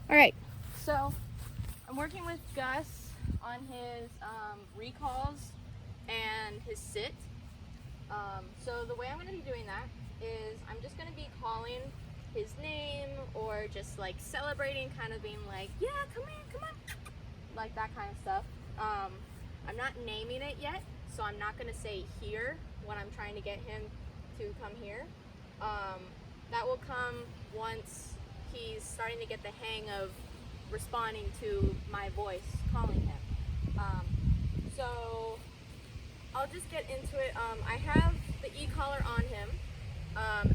All right, so I'm working with Gus on his recalls and his sit. So the way I'm going to be doing that is I'm just going to be calling his name or just like celebrating, kind of being like, yeah, come on, like that kind of stuff. I'm not naming it yet, so I'm not going to say here when I'm trying to get him to come here. That will come once he's starting to get the hang of responding to my voice calling him. So I'll just get into it. I have the e-collar on him,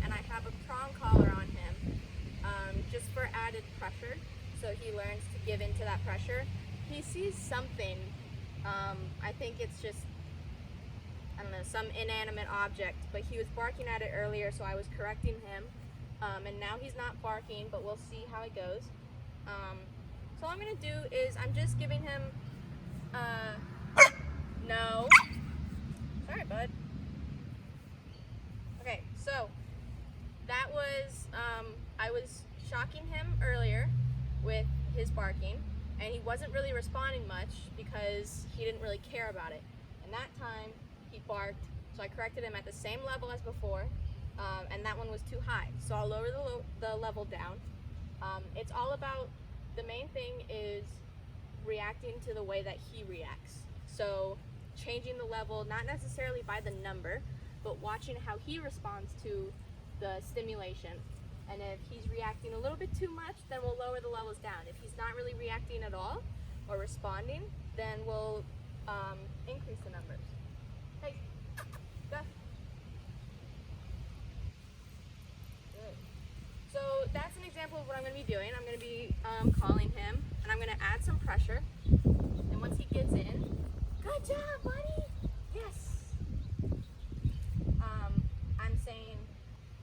and I have a prong collar on him, just for added pressure, so he learns to give into that pressure. He sees something, I think it's just, I don't know, some inanimate object, but he was barking at it earlier, so I was correcting him, and now he's not barking, but we'll see how it goes. So all I'm going to do is I'm just giving him, no. Sorry, bud. Okay, so that was, I was shocking him earlier with his barking, and he wasn't really responding much because he didn't really care about it. And that time, he barked, so I corrected him at the same level as before, and that one was too high. So I'll lower the level down. It's all about, the main thing is reacting to the way that he reacts. So changing the level, not necessarily by the number, but watching how he responds to the stimulation. And if he's reacting a little bit too much, then we'll lower the levels down. If he's not really reacting at all or responding, then we'll increase the numbers. Hey, go. Good. So that's an example of what I'm going to be doing. I'm going to be calling him, and I'm going to add some pressure. And once he gets in, good job, buddy. Yes. I'm saying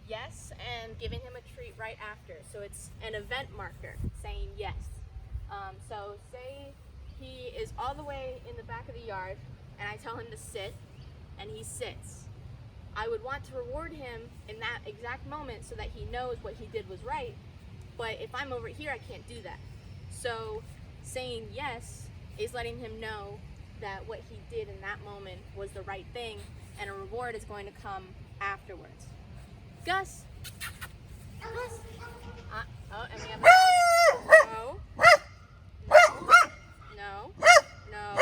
yes and giving him a treat right after. So it's an event marker saying yes. So say he is all the way in the back of the yard and I tell him to sit and he sits. I would want to reward him in that exact moment so that he knows what he did was right. But if I'm over here, I can't do that. So saying yes is letting him know that what he did in that moment was the right thing, and a reward is going to come afterwards. Gus! Gus! Oh, and we have no. No. No. No.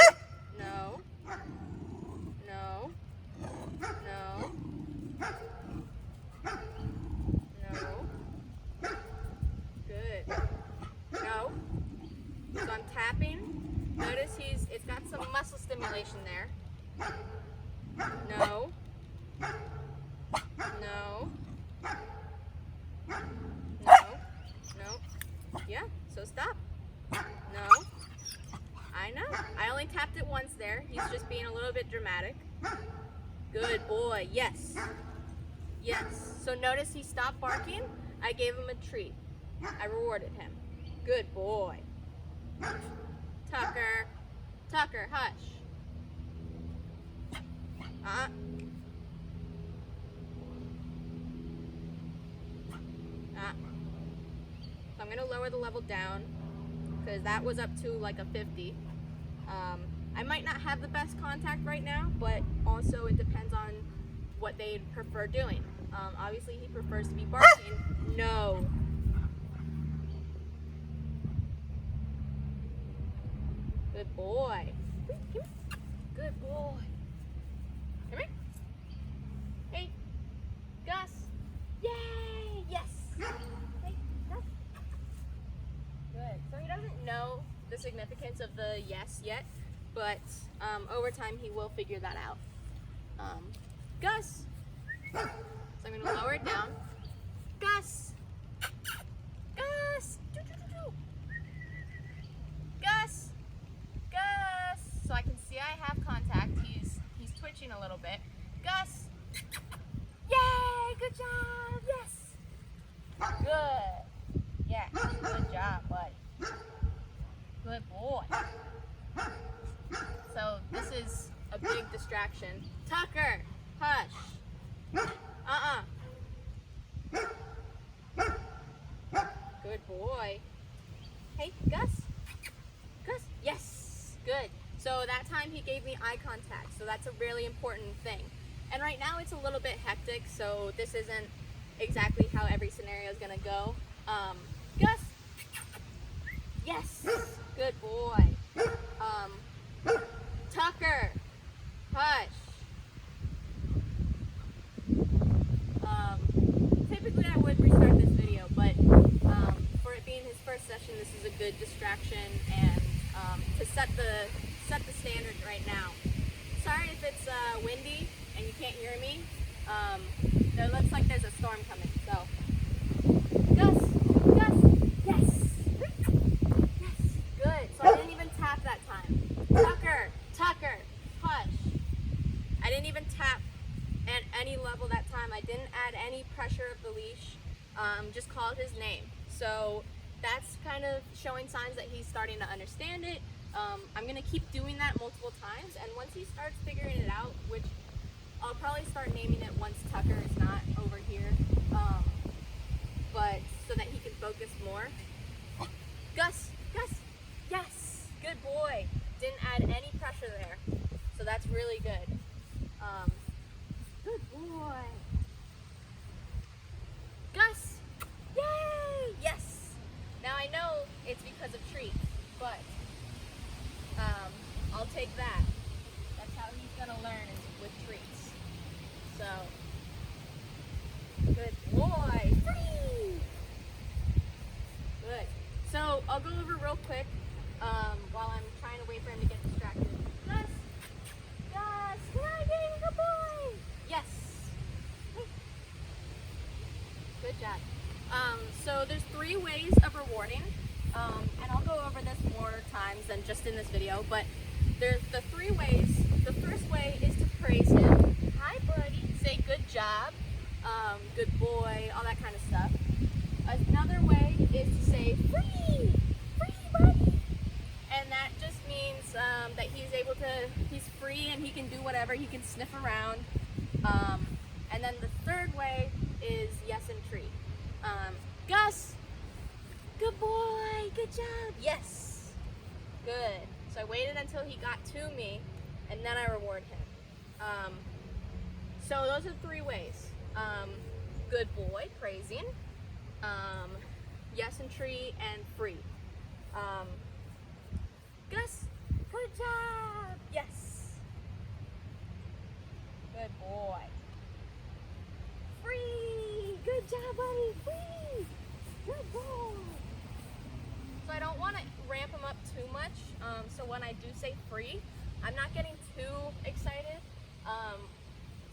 No. No. No. Good. No. So I'm tapping. Notice it's got some muscle stimulation there. No. No. No. No. Yeah, so stop. No. I know. I only tapped it once there. He's just being a little bit dramatic. Good boy. Yes. Yes. So notice he stopped barking. I gave him a treat. I rewarded him. Good boy. Tucker. Tucker, hush. So I'm going to lower the level down because that was up to like a 50. I might not have the best contact right now, but also it depends on what they'd prefer doing. Obviously he prefers to be barking. No. Good boy. Come here. Good boy. Come here. Hey, Gus. Yay! Yes. Hey, Gus. Good. So he doesn't know the significance of the yes yet, but over time he will figure that out. Gus. So I'm going to lower it down. Gus. Gus. Gus. Gus. So I can see I have contact. He's twitching a little bit. Gus. Yay! Good job. Yes. Good. Yeah. Good job, buddy. Good boy. So this is a big distraction. Tucker, hush. Good boy. Hey, Gus? Gus? Yes, good. So that time he gave me eye contact, so that's a really important thing. And right now it's a little bit hectic, so this isn't exactly how every scenario is gonna go. Gus? Yes, good boy. Tucker, hush. Typically I would restart this video, but for it being his first session, this is a good distraction and to set the standard right now. Sorry if it's windy and you can't hear me. It looks like there's a storm coming, so. Gus, yes. Yes, good. So I didn't even tap that time. Tucker, hush. I didn't even tap at any level that time. I didn't add any pressure of the leash, just called his name. So that's kind of showing signs that he's starting to understand it. I'm gonna keep doing that multiple times, and once he starts figuring it out, which I'll probably start naming it once Tucker is not over here, but so that he can focus more. Gus, yes, good boy. Didn't add any pressure there, so that's really good. Good boy. Gus, yay, yes. Now I know it's because of treats, but I'll take that. That's how he's gonna learn, is with treats. So, good boy. Free. Good. So I'll go over real quick while I'm trying to wait for him to get distracted. Gus, can I get in? Good boy. Yes. Good job. So there's 3 ways of rewarding, and I'll go over this more times than just in this video, but there's the 3 ways. The first way is to praise him. Hi, buddy. Say good job, good boy, all that kind of stuff. Another way is to say free, buddy. And that just means that he's free and he can do whatever, he can sniff around. And then the third way is yes and treat. Gus, good boy, good job, yes, good. So I waited until he got to me, and then I reward him. So those are 3 ways. Good boy, praising, yes and treat, and free. Gus, good job, yes. Good boy. Free, good job, buddy, free, good boy. So I don't want to ramp him up too much, so when I do say free, I'm not getting too excited.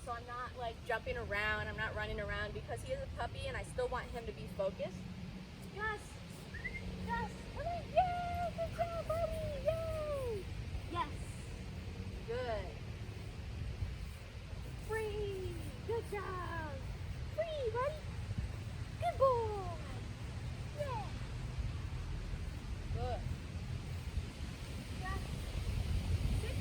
So I'm not like jumping around, I'm not running around, because he is a puppy and I still want him to be focused. Gus, come on, yay, good job, buddy, yay, yes, good. Free, good job, free, buddy, good boy, yeah, good. Gus, sit.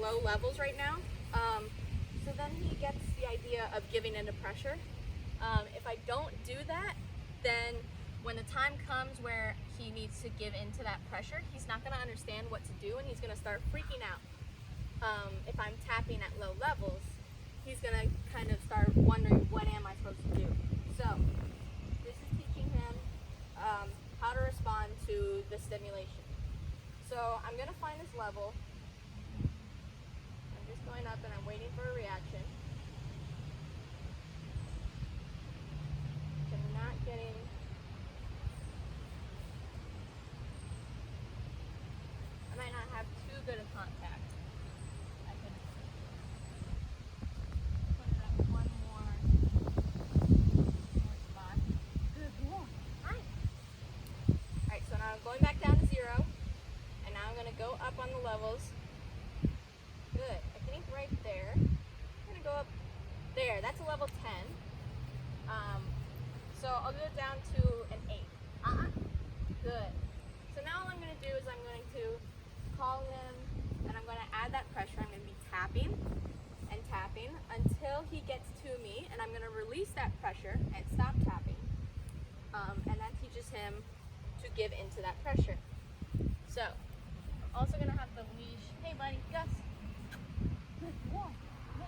Low levels right now, so then he gets the idea of giving into pressure. If I don't do that, then when the time comes where he needs to give into that pressure, he's not going to understand what to do, and he's going to start freaking out. If I'm tapping at low levels, he's going to kind of start wondering, what am I supposed to do? So this is teaching him how to respond to the stimulation. So I'm going to find this level. Going up and I'm waiting for a reaction. I'm not getting. I might not have too good a contact. I could put it up one more spot. Good boy. Hi. Alright, so now I'm going back down to 0, and now I'm going to go levels. Good. I think right there. I'm gonna go up there. That's a level 10. So I'll go down to an 8. Good. So now all I'm gonna do is I'm going to call him, and I'm gonna add that pressure. I'm gonna be tapping and tapping until he gets to me, and I'm gonna release that pressure and stop tapping. And that teaches him to give into that pressure. So, I'm also gonna have the leash. Hey buddy, Gus. Good boy. Yeah.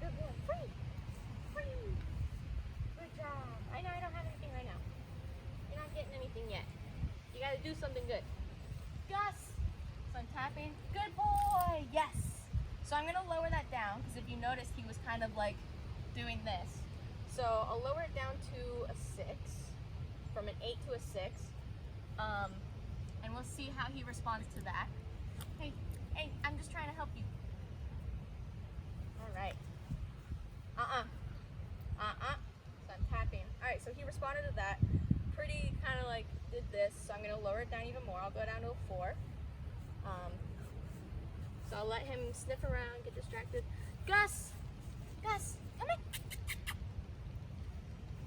Good boy. Free. Free. Good job. I know I don't have anything right now. You're not getting anything yet. You gotta do something good. Gus. So I'm tapping. Good boy. Yes. So I'm gonna lower that down because if you noticed, he was kind of like doing this. So I'll lower it down to a 6, from an 8 to a 6, and we'll see how he responds to that. Hey, I'm just trying to help you. All right. So I'm tapping. All right, so he responded to that. Pretty kind of like did this, so I'm gonna lower it down even more. I'll go down to a 4. So I'll let him sniff around, get distracted. Gus, come here.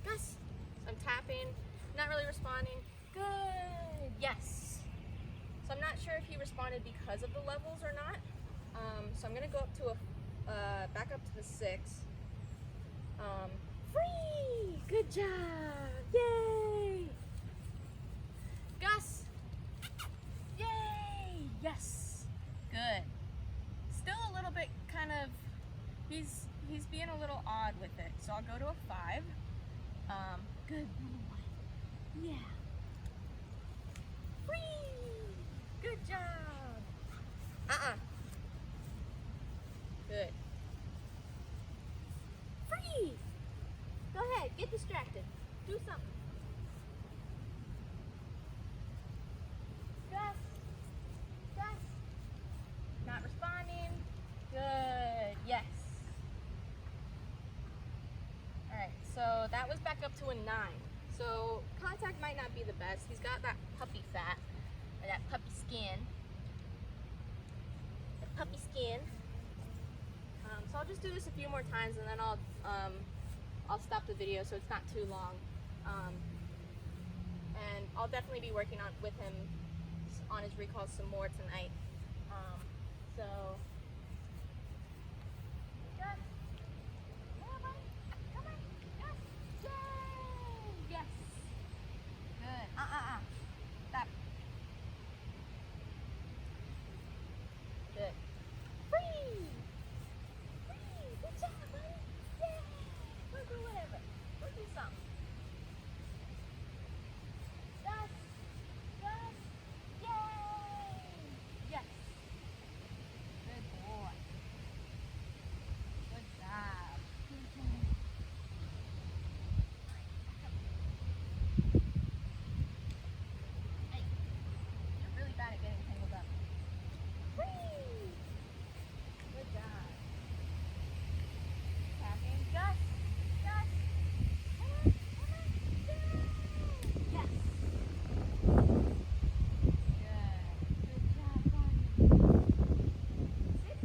Gus. So I'm tapping, not really responding. Good, yes. So I'm not sure if he responded because of the levels or not. So I'm gonna go up to a, back up to the 6. Free, good job, yay. Gus, yay, yes, good. Still a little bit kind of, he's being a little odd with it. So I'll go to a 5. Good boy. Yeah. Free. Good job. Good. Free. Go ahead, get distracted. Do something. Gus. Not responding. Good. Yes. All right. So that was back up to a 9. So contact might not be the best. He's got that puppy fat, or that puppy skin. The puppy skin. So I'll just do this a few more times, and then I'll stop the video so it's not too long. And I'll definitely be working with him on his recalls some more tonight. So. Gus. Come on, buddy. Come on. Gus. Yay! Yes. Good. Stop. Good. Free. Good job, buddy. Yay! We'll do whatever. We'll do something. Gus. Yay! Yes. Good boy. Good job. Hey, you're really bad at getting tangled up. Whee! Good job. Tapping. Gus. Come on. Yay! Yes. Good job, buddy. Sit.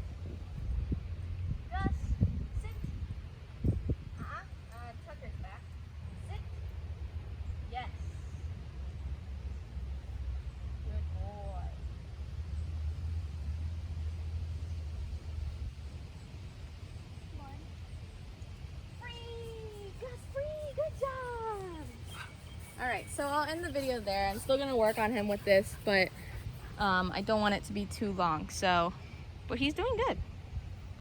Gus, sit. Tucker's back. Sit. Yes. Good boy. Come on. Free. Gus, free. Good job. All right, so I'll end the video there. I'm still gonna work on him with this, but I don't want it to be too long. So, but he's doing good.